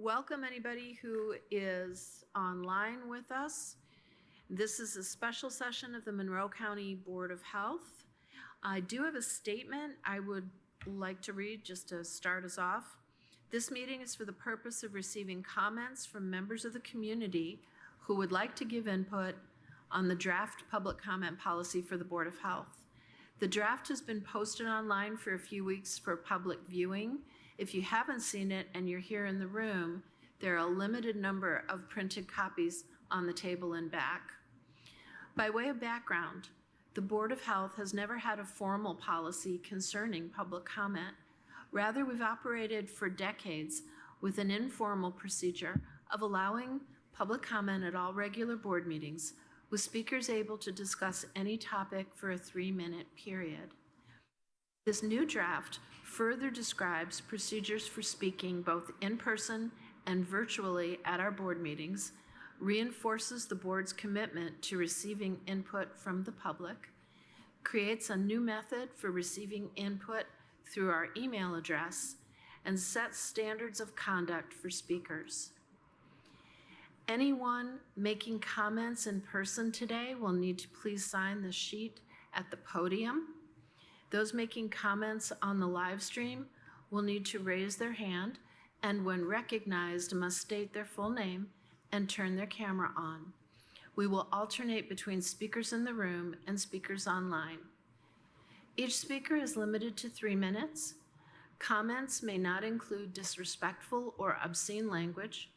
Welcome anybody who is online with us. This is a special session of the Monroe County Board of Health. I do have a statement I would like to read just to start us off. This meeting is for the purpose of receiving comments from members of the community who would like to give input on the draft public comment policy for the Board of Health. The draft has been posted online for a few weeks for public viewing. If you haven't seen it and you're here in the room, there are a limited number of printed copies on the table and back. By way of background, the Board of Health has never had a formal policy concerning public comment. Rather, we've operated for decades with an informal procedure of allowing public comment at all regular board meetings, with speakers able to discuss any topic for a 3-minute period. This new draft further describes procedures for speaking both in person and virtually at our board meetings, reinforces the board's commitment to receiving input from the public, creates a new method for receiving input through our email address, and sets standards of conduct for speakers. Anyone making comments in person today will need to please sign the sheet at the podium. Those making comments on the live stream will need to raise their hand, and when recognized must state their full name and turn their camera on. We will alternate between speakers in the room and speakers online. Each speaker is limited to 3 minutes. Comments may not include disrespectful or obscene language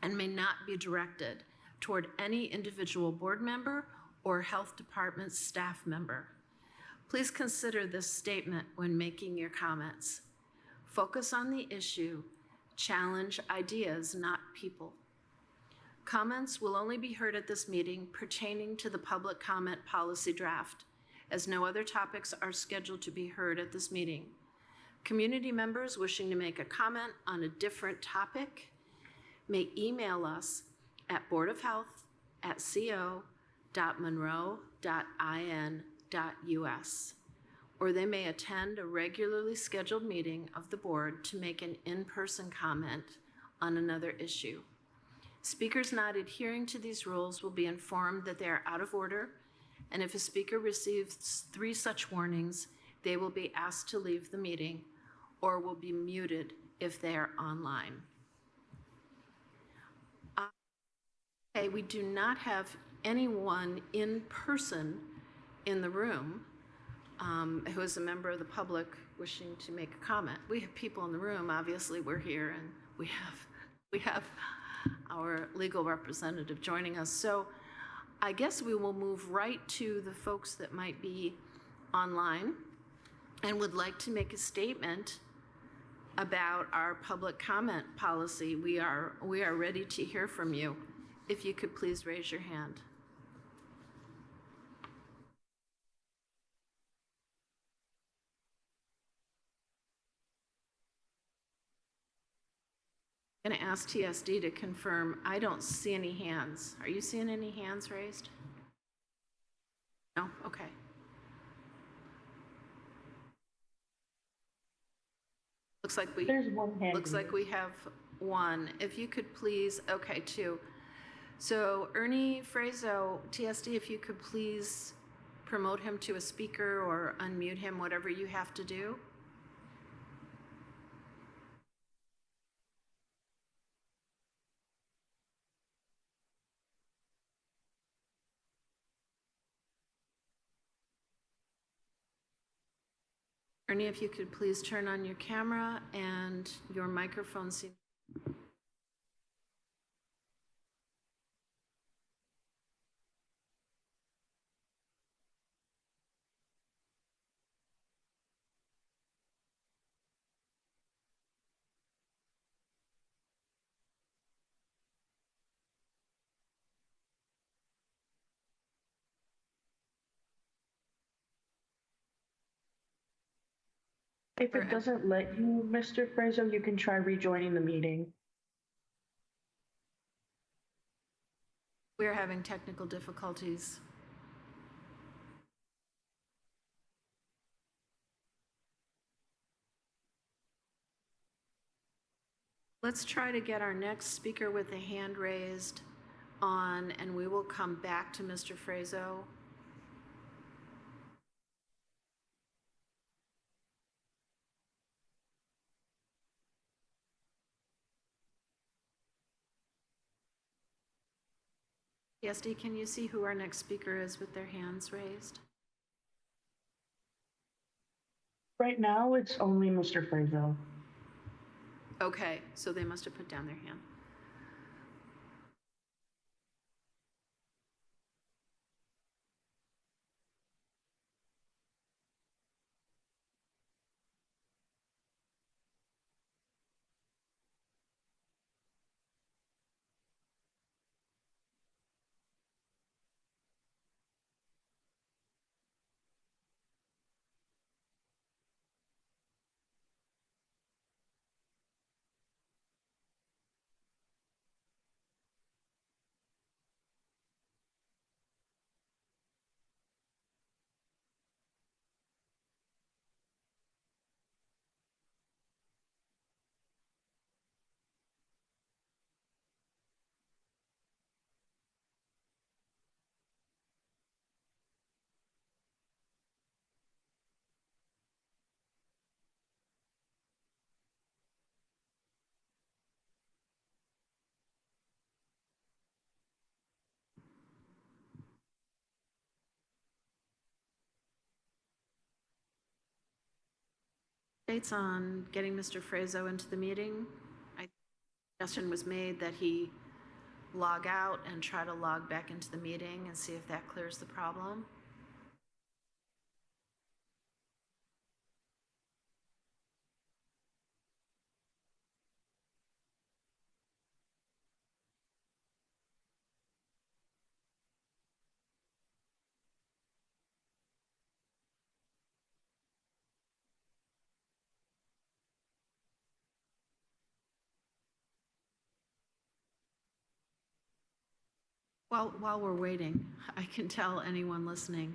and may not be directed toward any individual board member or health department staff member. Please consider this statement when making your comments. Focus on the issue. Challenge ideas, not people. Comments will only be heard at this meeting pertaining to the public comment policy draft, as no other topics are scheduled to be heard at this meeting. Community members wishing to make a comment on a different topic may email us at boardofhealth@co.monroe.in.us, or they may attend a regularly scheduled meeting of the board to make an in-person comment on another issue. Speakers not adhering to these rules will be informed that they are out of order, and if a speaker receives 3 such warnings, they will be asked to leave the meeting or will be muted if they are online. Okay, we do not have anyone in person in the room who is a member of the public wishing to make a comment. We have people in the room, obviously we're here, and we have our legal representative joining us. So I guess we will move right to the folks that might be online and would like to make a statement about our public comment policy. We are ready to hear from you. If you could please raise your hand. I'm going to ask TSD to confirm. I don't see any hands. Are you seeing any hands raised? No? Okay. There's one hand. Looks like we have one. If you could please, okay, 2. So Ernie Frazo, TSD, if you could please promote him to a speaker or unmute him, whatever you have to do. Ernie, if you could please turn on your camera and your microphone. If it doesn't let you, Mr. Frazo, you can try rejoining the meeting. We're having technical difficulties. Let's try to get our next speaker with a hand raised on, and we will come back to Mr. Frazo. PSD, can you see who our next speaker is with their hands raised? Right now, it's only Mr. Frazo. Okay, so they must have put down their hand. Updates on getting Mr. Frazo into the meeting. Suggestion was made that he log out and try to log back into the meeting and see if that clears the problem. Well, while we're waiting, I can tell anyone listening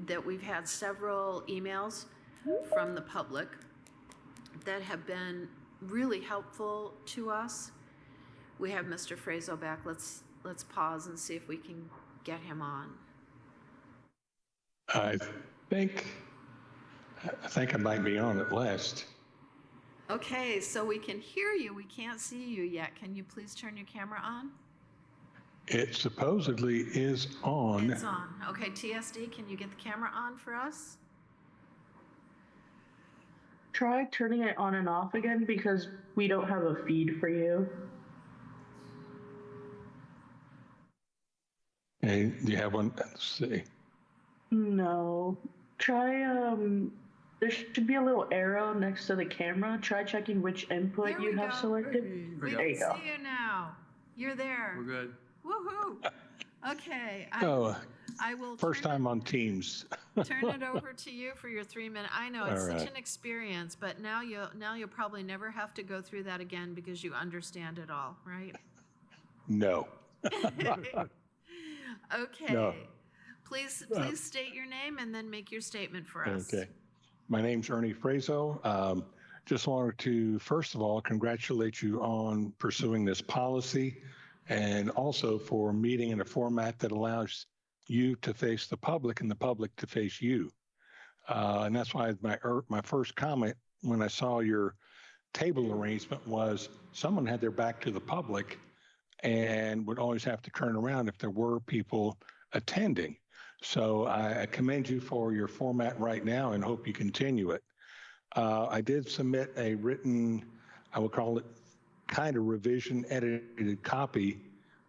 that we've had several emails from the public that have been really helpful to us. We have Mr. Frazo back. Let's pause and see if we can get him on. I think I might be on at last. Okay, so we can hear you. We can't see you yet. Can you please turn your camera on? It supposedly is on. It's on. Okay, TSD, can you get the camera on for us? Try turning it on and off again because we don't have a feed for you. Hey, do you have one? Let's see. No. Try, there should be a little arrow next to the camera. Try checking which input There you we have go. selected. We There you can go. see you now. You're there. We're good. Woohoo! Okay, I will First time on Teams. turn it over to you for your 3 minute. I know it's All such right. an experience, but now you'll probably never have to go through that again because you understand it all, right? No. Okay. No. Please state your name and then make your statement for us. Okay. My name's Ernie Frazo. Just wanted to, first of all, congratulate you on pursuing this policy and also for meeting in a format that allows you to face the public and the public to face you. And that's why my first comment when I saw your table arrangement was someone had their back to the public and would always have to turn around if there were people attending. So I commend you for your format right now and hope you continue it. I did submit a written, I would call it kind of revision edited copy.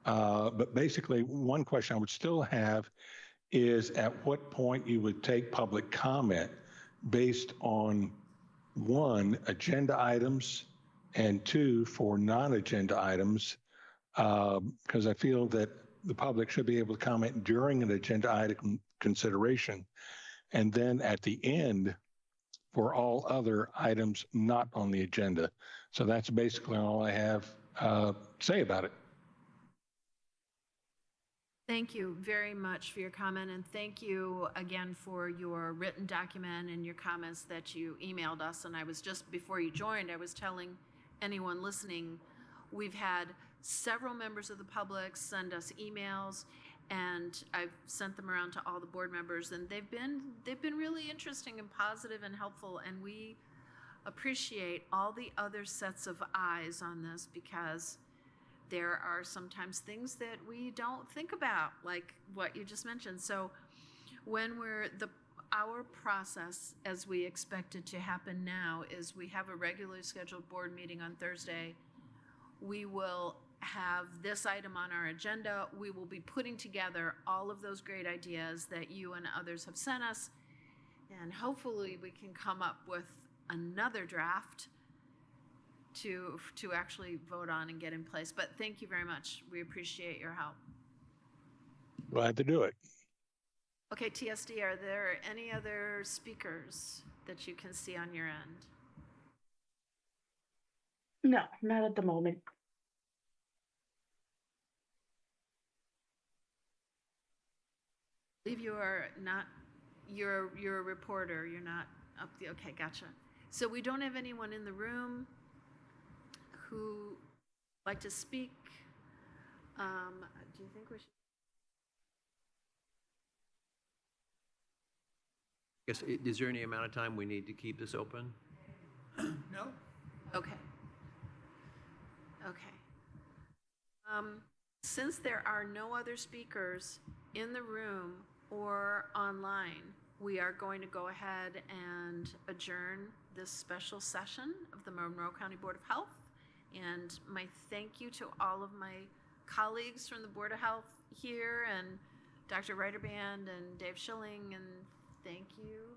But basically one question I would still have is at what point you would take public comment based on 1, agenda items, and 2, for non-agenda items, because I feel that the public should be able to comment during an agenda item consideration, and then at the end for all other items not on the agenda. So that's basically all I have to say about it. Thank you very much for your comment, and thank you again for your written document and your comments that you emailed us. And I was just, before you joined, I was telling anyone listening, we've had several members of the public send us emails, and I've sent them around to all the board members, and they've been really interesting and positive and helpful, and we appreciate all the other sets of eyes on this, because there are sometimes things that we don't think about, like what you just mentioned. So when our process, as we expect it to happen now, is we have a regularly scheduled board meeting on Thursday. We will have this item on our agenda. We will be putting together all of those great ideas that you and others have sent us, and hopefully we can come up with another draft to actually vote on and get in place. But thank you very much. We appreciate your help. Glad to do it. Okay, TSD, are there any other speakers that you can see on your end? No, not at the moment. I believe you are not, you're a reporter, you're not up the, okay, gotcha. So we don't have anyone in the room who would like to speak. Do you think we should? Yes, is there any amount of time we need to keep this open? No? Okay. Okay. Since there are no other speakers in the room or online, we are going to go ahead and adjourn this special session of the Monroe County Board of Health. And my thank you to all of my colleagues from the Board of Health here, and Dr. Reiterband and Dave Schilling, and thank you